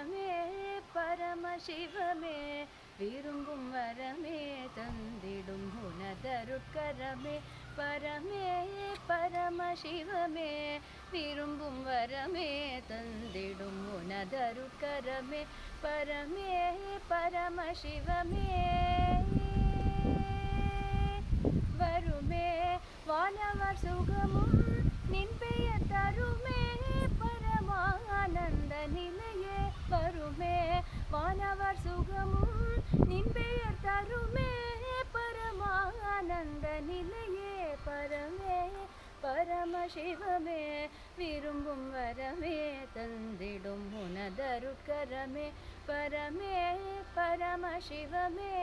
பரமே பரமசிவமே விரும்பும் வரமே தந்திடும் உனதருட்கரமே பரமே பரமசிவமே விரும்பும் வரமே தந்திடும் உனதருட்கரமே பரமே பரமசிவமே வருமே வானவர் சுகமும் நின் பெயர் தருமே பரமானந்த நிலையே வருமே வானவர் சுகமும் நின் பெயர் தருமே பரமானந்த நிலையே பரமே பரமசிவமே விரும்பும் வரமே தந்திடும் உனதருட்கரமே பரமே பரமசிவமே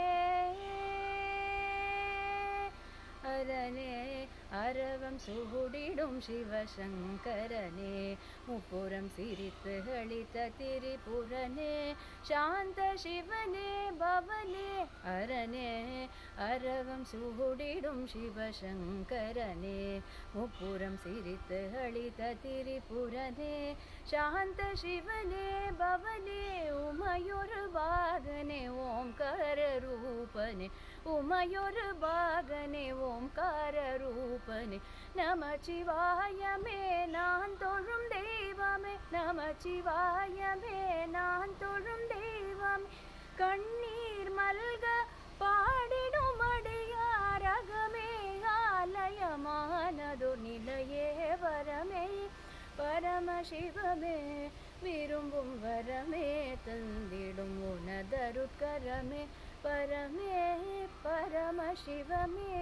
அரனே அரவம் சூடிடும் சிவசங்கரனே முப்புறம் சிரித்து அளித்த திரிபுரனே சாந்த சிவனே பவனே அரனே அரவம் சூடிடும் சிவசங்கரனே முப்புறம் சிரித்து அளித்த திரிபுரனே சாந்த சிவனே பவனே உமையொரு பாகனே ஓம்கார ரூபனே உமையொரு பாகனே ஓம்கார ரூபனே நமச்சிவாயமே நான் தொழும் தெய்வமே நமச்சிவாயமே நான் தொழும் தெய்வமே கண்ணீர் மல்க பாடிடும் அடியாரகமே ஆலயமானதோ நிலையே வரமே பரமசிவமே விரும்பும் வரமே தந்திடும் உனதருட்கரமே பரமே பரமசிவமே